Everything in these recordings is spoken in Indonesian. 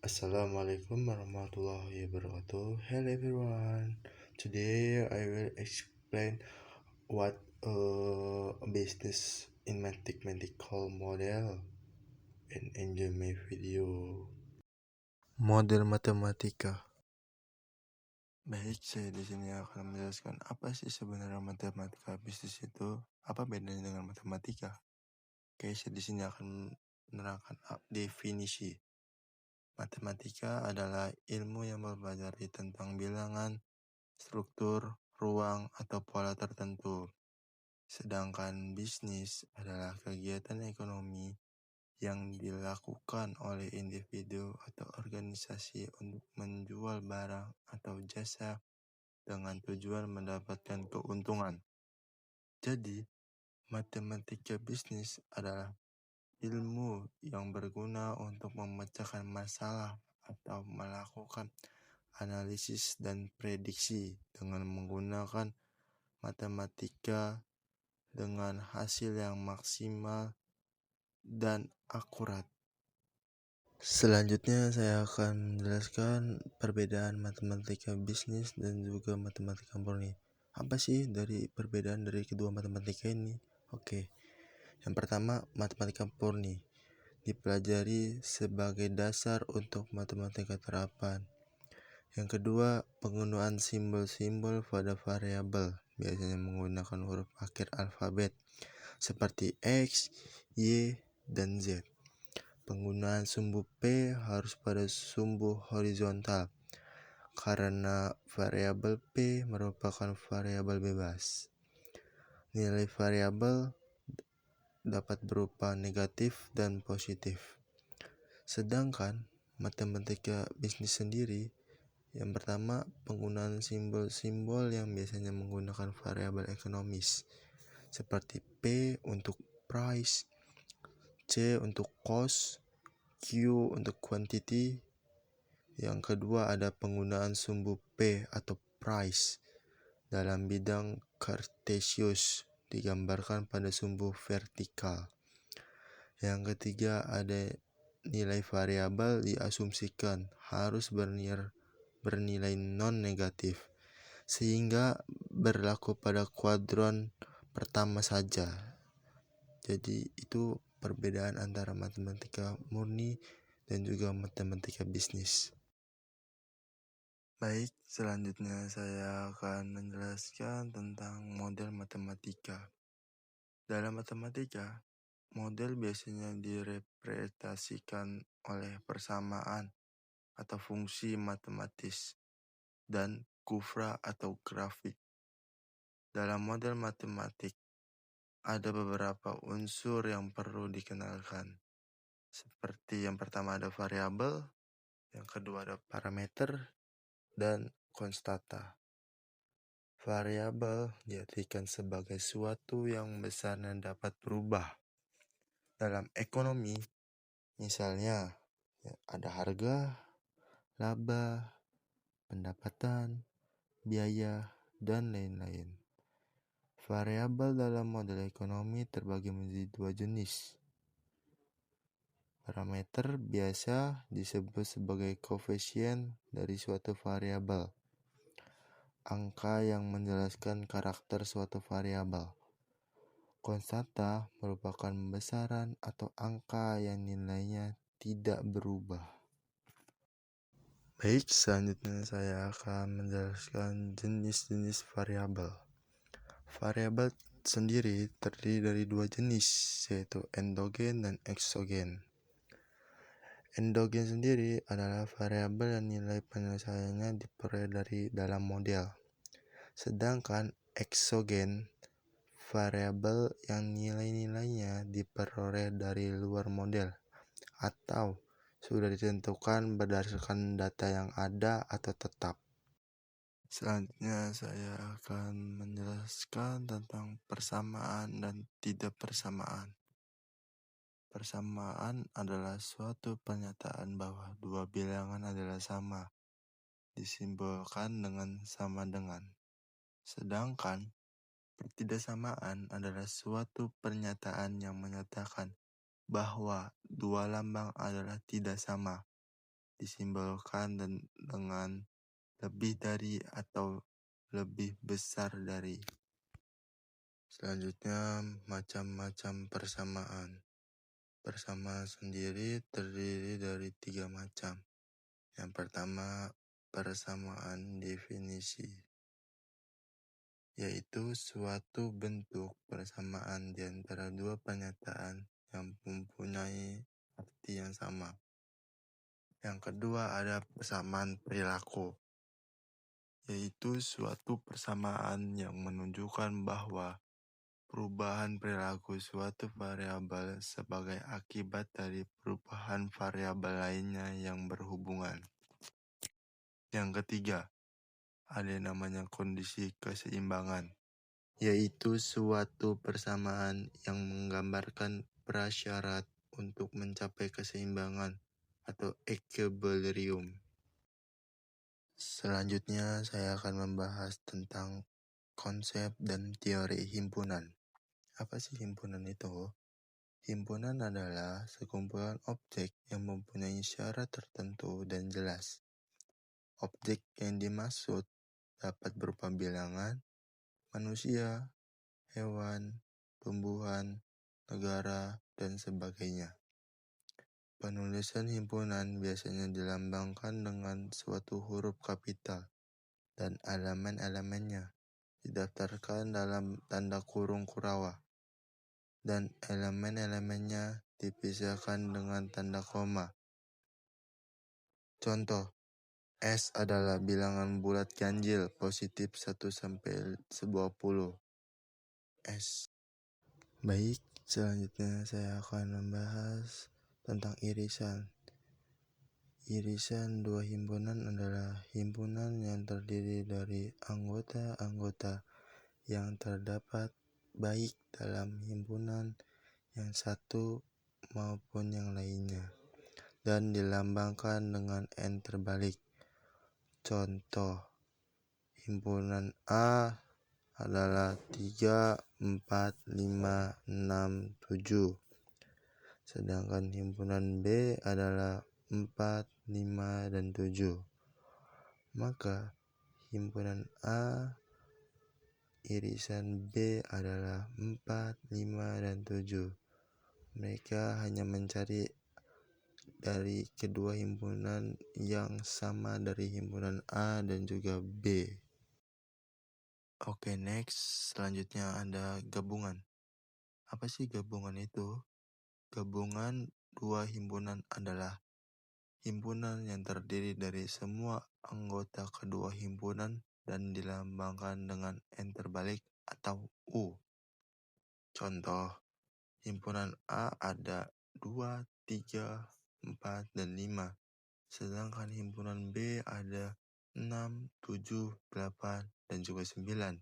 Assalamualaikum warahmatullahi wabarakatuh. Hello everyone. Today I will explain what a business in mathematical model and enjoy my video. Model matematika. Baik, saya di sini akan menjelaskan apa sih sebenarnya matematika bisnis itu, apa bedanya dengan matematika. Oke, saya di sini akan menerangkan definisi. Matematika adalah ilmu yang mempelajari tentang bilangan, struktur, ruang, atau pola tertentu. Sedangkan bisnis adalah kegiatan ekonomi yang dilakukan oleh individu atau organisasi untuk menjual barang atau jasa dengan tujuan mendapatkan keuntungan. Jadi, matematika bisnis adalah ilmu yang berguna untuk memecahkan masalah atau melakukan analisis dan prediksi dengan menggunakan matematika dengan hasil yang maksimal dan akurat. Selanjutnya saya akan menjelaskan perbedaan matematika bisnis dan juga matematika murni. Apa sih perbedaan dari kedua matematika ini? Oke. Yang pertama, matematika murni dipelajari sebagai dasar untuk matematika terapan. Yang kedua, penggunaan simbol-simbol pada variabel, biasanya menggunakan huruf akhir alfabet seperti X, Y, dan Z. Penggunaan sumbu P harus pada sumbu horizontal karena variabel P merupakan variabel bebas. Nilai variabel dapat berupa negatif dan positif. Sedangkan matematika bisnis sendiri, yang pertama, penggunaan simbol-simbol yang biasanya menggunakan variabel ekonomis seperti P untuk price, C untuk cost, Q untuk quantity. Yang kedua ada penggunaan sumbu P atau price dalam bidang Cartesius digambarkan pada sumbu vertikal. Yang ketiga ada nilai variabel diasumsikan harus bernilai non-negatif sehingga berlaku pada kuadran pertama saja. Jadi itu perbedaan antara matematika murni dan juga matematika bisnis. Baik, selanjutnya saya akan menjelaskan tentang model matematika. Dalam matematika, model biasanya direpresentasikan oleh persamaan atau fungsi matematis dan kufra atau grafik. Dalam model matematik, ada beberapa unsur yang perlu dikenalkan. Seperti yang pertama ada variabel, yang kedua ada parameter, dan konstanta. Variabel diartikan sebagai suatu yang besarnya dapat berubah. Dalam ekonomi, misalnya ada harga, laba, pendapatan, biaya, dan lain-lain. Variabel dalam model ekonomi terbagi menjadi dua jenis. Parameter biasa disebut sebagai koefisien dari suatu variabel, angka yang menjelaskan karakter suatu variabel. Konstanta merupakan besaran atau angka yang nilainya tidak berubah. Baik, selanjutnya saya akan menjelaskan jenis-jenis variabel. Variabel sendiri terdiri dari dua jenis, yaitu endogen dan eksogen. Endogen sendiri adalah variabel yang nilai penyelesaiannya diperoleh dari dalam model. Sedangkan eksogen, variabel yang nilai-nilainya diperoleh dari luar model atau sudah ditentukan berdasarkan data yang ada atau tetap. Selanjutnya saya akan menjelaskan tentang persamaan dan tidak persamaan. Persamaan adalah suatu pernyataan bahwa dua bilangan adalah sama, disimbolkan dengan sama dengan. Sedangkan pertidaksamaan adalah suatu pernyataan yang menyatakan bahwa dua lambang adalah tidak sama. disimbolkan dengan lebih dari atau lebih besar dari. Selanjutnya, macam-macam persamaan. Persamaan sendiri terdiri dari 3 macam. Yang pertama, persamaan definisi, yaitu suatu bentuk persamaan di antara dua pernyataan yang mempunyai arti yang sama. Yang kedua ada persamaan perilaku, yaitu suatu persamaan yang menunjukkan bahwa perubahan perilaku suatu variabel sebagai akibat dari perubahan variabel lainnya yang berhubungan. Yang ketiga, ada yang namanya kondisi keseimbangan, yaitu suatu persamaan yang menggambarkan prasyarat untuk mencapai keseimbangan atau equilibrium. Selanjutnya, saya akan membahas tentang konsep dan teori himpunan. Apa sih himpunan itu? Himpunan adalah sekumpulan objek yang mempunyai syarat tertentu dan jelas. Objek yang dimaksud dapat berupa bilangan, manusia, hewan, tumbuhan, negara, dan sebagainya. Penulisan himpunan biasanya dilambangkan dengan suatu huruf kapital dan elemen-elemennya didaftarkan dalam tanda kurung kurawa dan elemen-elemennya dipisahkan dengan tanda koma. Contoh, S adalah bilangan bulat ganjil positif 1 sampai 20. S. Baik, selanjutnya saya akan membahas tentang irisan. Irisan dua himpunan adalah himpunan yang terdiri dari anggota-anggota yang terdapat baik dalam himpunan yang satu maupun yang lainnya, dan dilambangkan dengan N terbalik. Contoh, himpunan A adalah 3, 4, 5, 6, 7. Sedangkan himpunan B adalah 4, 5, dan 7. Maka himpunan A irisan B adalah 4, 5, dan 7. Mereka hanya mencari dari kedua himpunan yang sama dari himpunan A dan juga B. Oke, next. Selanjutnya ada gabungan. Apa sih gabungan itu? Gabungan dua himpunan adalah himpunan yang terdiri dari semua anggota kedua himpunan dan dilambangkan dengan N terbalik atau U. Contoh, himpunan A ada 2, 3, 4, dan 5. Sedangkan himpunan B ada 6, 7, 8, dan juga 9.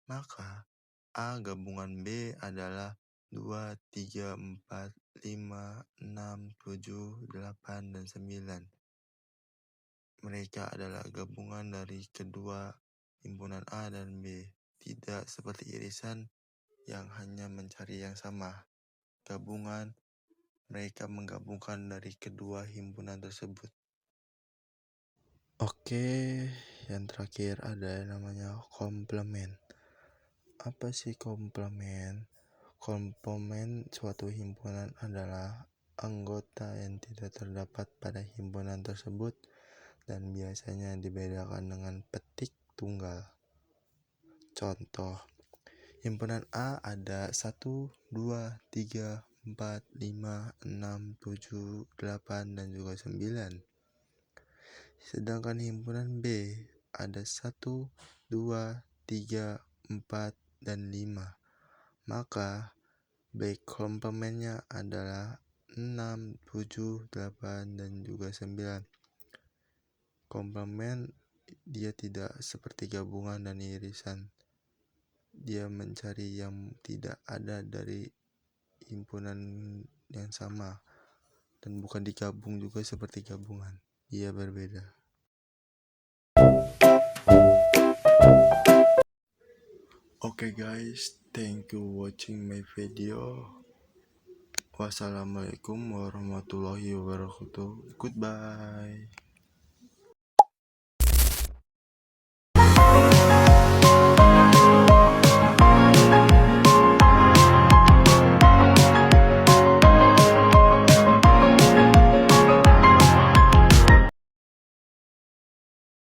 Maka A gabungan B adalah 2, 3, 4, 5, 6, 7, 8, dan 9. Mereka adalah gabungan dari kedua himpunan A dan B. Tidak seperti irisan yang hanya mencari yang sama. Gabungan, mereka menggabungkan dari kedua himpunan tersebut. Oke, yang terakhir ada namanya komplement. Apa sih komplement? Komplement suatu himpunan adalah anggota yang tidak terdapat pada himpunan tersebut dan biasanya dibedakan dengan petik tunggal. Contoh, himpunan A ada 1, 2, 3, 4, 5, 6, 7, 8, dan juga 9. Sedangkan himpunan B ada 1, 2, 3, 4, dan 5. Maka B komplementnya adalah 6, 7, 8, dan juga 9. Komplement dia tidak seperti gabungan dan irisan. Dia mencari yang tidak ada dari himpunan yang sama dan bukan digabung juga seperti gabungan. Dia berbeda. Okay guys, thank you watching my video. Wassalamualaikum warahmatullahi wabarakatuh. Goodbye.